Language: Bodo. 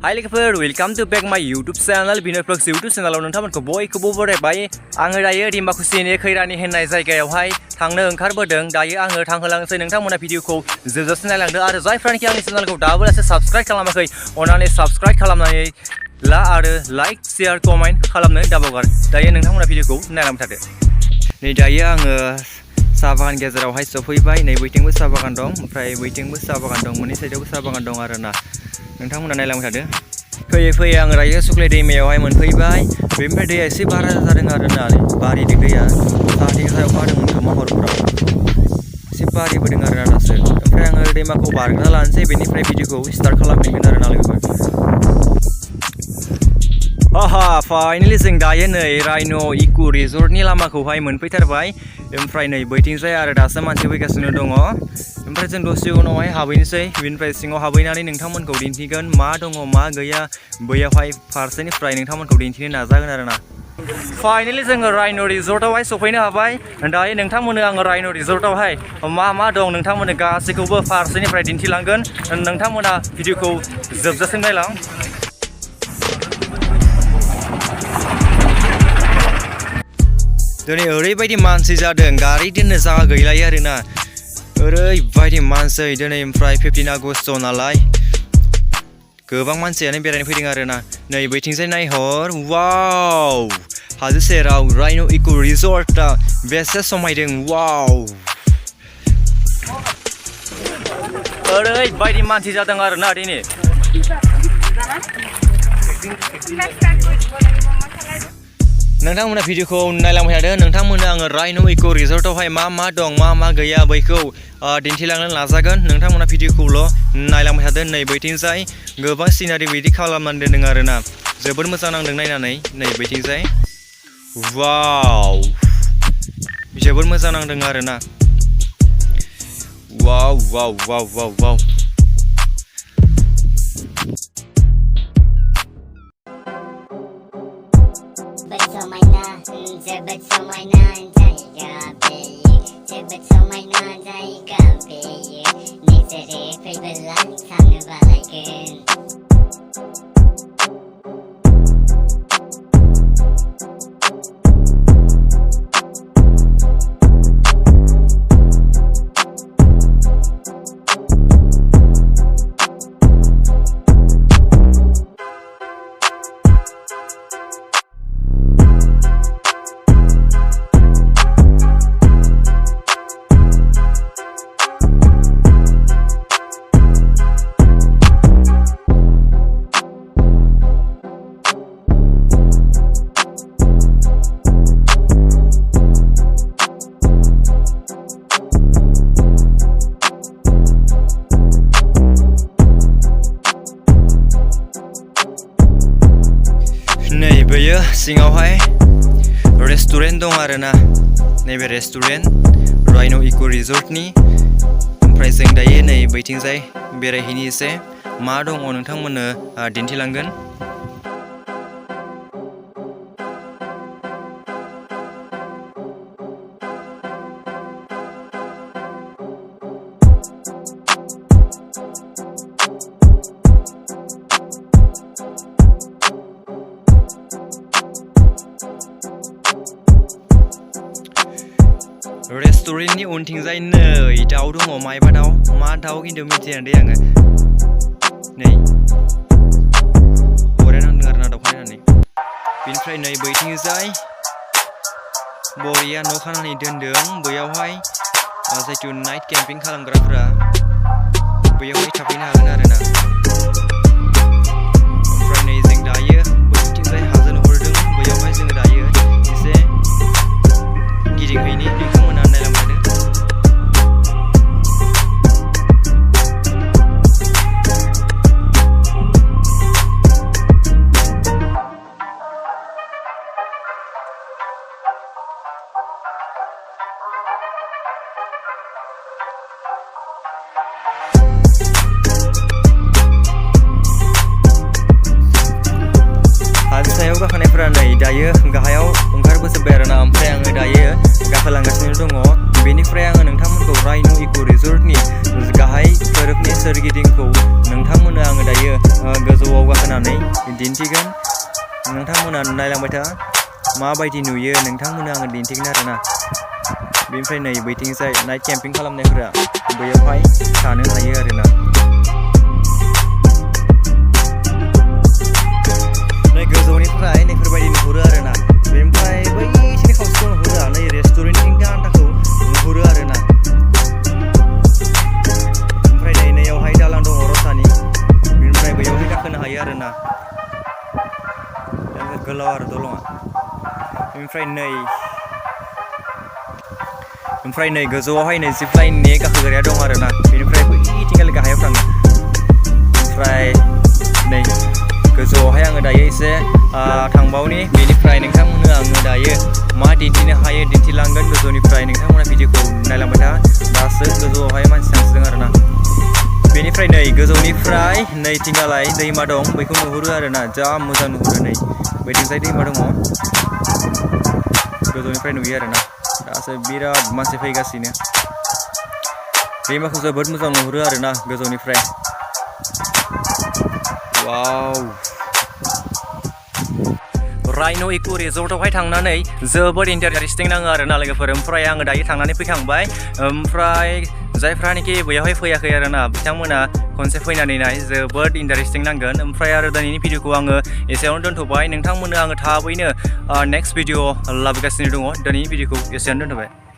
Hi लोगोफोर, welcome to back my YouTube channel Binay Vlogs YouTube channel नोंथांमोनखौ बयखौबो बरायबाय। आङो दायो दिमाकुचिनि खैरानि होननाय जायगायावहाय थांनो ओंखारबोदों। दायो आङो थांहोलांसै नोंथांमोना भिडिअखौ जोबजासिम नायलांदो आरो जायफ्रानोखि आंनि चेनेलखौ दाबो साबस्क्राइब खालामाखै अन्नानै साबस्क्राइब खालामनानै ला आरो लाइक शेयार कमेन्ट खालामनो दाबावगार। दायो नोंथांमोना भिडिअखौ नायलांबाय थादो। नै दायो आङो साहा बागान गेजेरावहाय सफैबाय। नै बैथिंबो साहा बागान दं, ओमफ्राय बैथिंबो साहा बागान दं, मोननै साइडआवबो साहा बागान दं आरोना। नोंथांमोना नायलांबाय थादो। फैयै फैयै आं दायो सुक्लाय दैमायावहाय मोनफैबाय। बेनिफ्राय दैया एसे बारा जादों आरोना, बारिदों दैया। साहाथिं सायाव हादोंमोन खोमा हरफोराव एसे बारिबोदों आरोना दासो। ओमफ्राय आङो दैमाखौ बारग्रोना लानोसै, बेनिफ्राय भिडिअखौ स्टार्ट खालामफिनगोन आरोना लोगोफोर। फाइनालि जों दायो नै राइन' इक' रिजर्टनि लामाखौहाय मोनफैथारबाय। ओमफ्राय नै बैथिंजाय आरो दासो मानसि फैगासिनो दङ। ओमफ्राय जों दसे उनावहाय हाबहैनोसै। बेनिफ्राय सिङाव हाबहैनानै नोंथांमोनखौ दिन्थिगोन मा दङ मा गैया बैयावहाय फारसेनिफ्राय नोंथांमोनखौ दिन्थिनो नाजागोन आरोना। फाइनालि जोङो राइन' रिजर्टआवहाय सफैनो हाबाय। दायो नोंथांमोननो आङो राइन' रिजर्टआवहाय मा दं नोंथांमोननो गासैखौबो फारसेनिफ्राय दिन्थिलांगोन। नोंथांमोना भिडिअखौ जोबजासिम नायलां। दिनै ओरैबायदि मानसि जादों, गारि दोननो जायगा गैलायो आरोना। ओरैबायदि मानसि दिनै, ओमफ्राय 15 आगस्ट नालाय गोबां मानसियानो बेरायनो फैदों आरोना। नै बैथिंजाय नायहर, वाव, हाजो सेराव राइन' इक' रिजर्टआ बेसे समायदों, वाव। ओरैबायदि मानसि जादों आरोना दिनै। नोंथांमोना भिडिअखौ नायलांबाय थादो। नोंथांमोननो आङो राइन' इक' रिजर्टआवहाय मा दं मा गैया बैखौ दिन्थिलांनो नाजागोन। नोंथांमोना भिडिअखौल' नायलांबाय थादो। नै बैथिंजाय गोबां सिनारि बिदि खालामनानै दोनदों आरोना, जोबोद मोजां नांदों नायनानै। नै बैथिंजाय वाव, जोबोद मोजां नांदों आरोना। वाव वाव वाव वाव वाव। जोबोद समायना जायगा बेयो, जोबोद समायना जायगा बेयो। नोंसोरो फैबोला थांनो बालायगोन। बेयो सिङावहाय रेस्टुरेन्ट दं आरोना। नैबे रेस्टुरेन्ट राइन' इक' रिजर्टनि। ओमफ्राय जों दायो नै बैथिंजाय बेरायहैनि एसे मा दङ नोंथांमोननो दिन्थिलांगोन। रेस्टुरेन्टनि उनथिंजाय नै दाउ दङ, मायबा दाउ, मा दाउ खिन्थु मिथिया दे आङो। नै बरिया नांदों आरोना दाउखौ नायनानै। बेनिफ्राय नै बैथिंजाय बरिया न' खानानै दोनदों। बैयावहाय जायथु नाइट केम्पिं खालामग्राफोरा बैयावहाय थाफैनो हागोन आरोना। ओमफ्राय नै जों दायो बैथिंजाय हाजो नुहुरदों। बैयावहाय जोङो दायो एसे गिदिंहैनि। नोंथांमोना नायलांबाय थादो। हाजो सायाव गाखोनायफोरा नै दायो गाहायाव ओंखारबोजोब्बाय आरोना। ओमफ्राय आङो दायो गाखोलांगासिनो दङ। बेनिफ्राय आङो नोंथांमोनखौ राइन' इक' रिजर्टनि गाहाय खोरोबनि सोरगिदिंखौ नोंथांमोननो आङो दायो गोजौआव गाखोना दिन्थिगोन नोंथांमोना नायलांबाय था माबायदि नुयो नोंथांमोना आङो दिन्थिगोन आरोना बेनिफ्राय नै बैथिंजाय नाइट केम्पिं खालामनायफोरा बैयावहाय थानो हायो आरोना नै गोजौनिफ्राय नैफोरबायदि नुहुरो आरोना बेनिफ्राय बैसिनि खावसेखौ नुहुरा नै रेस्टुरेन्टनि गान्दाखौ नुहुरो आरोना ओमफ्राय नै नैयावहाय दालां दङ रसानि बेनिफ्राय बैयावहाय गाखोनो हायो आरोना गोलाव आरो दलङा ओमफ्राय नै गोजौआवहाय नै जिप लाइननि गाखोग्राया दं आरोना बेनिफ्राय बैथिंगालि गाहायाव थाङो ओमफ्राय नै गोजौआवहाय आङो दायो एसे थांबावनि बेनिफ्राय नोंथांमोननो आङो दायो मा दिन्थिनो हायो दिन्थिलांगोन गोजौनिफ्राय नोंथांमोना भिडिअखौ नायलांबाय था दासो गोजौआवहाय मानसि थांसोदों आरोना बेनिफ्राय नै गोजौनिफ्राय नैथिंगालाय दैमा दं बैखौ नुहुरो आरोना जा मोजां नुहुरो नै बैथिंजाय दैमा दङ गोजौनिफ्राय नुयो आरोना दासो बिराद मानसि फैगासिनो दैमाखौ जोबोद मोजां नुहुरो आरोना गोजौनिफ्राय वाव राइनो इको रिजर्टआवहाय थांनानै जोबोद इन्टारेस्टिं नाङो आरोना लोगोफोर ओमफ्राय आङो दायो थांनानै फैखांबाय ओमफ्राय जायफ्रानोखि बैयावहाय फैयाखै आरोना बिथांमोना खनसे फैनानै नाय जोबोद इन्टारेस्टिं नांगोन ओमफ्राय आरो दिनैनि भिडिअखौ आङो एसेयावनो दोनथ'बाय नोंथांमोननो आङो थाबैनो नेक्स्ट भिडिअ लाबोगासिनो दङ दिनैनि भिडिअखौ एसेयावनो दोनथ'बाय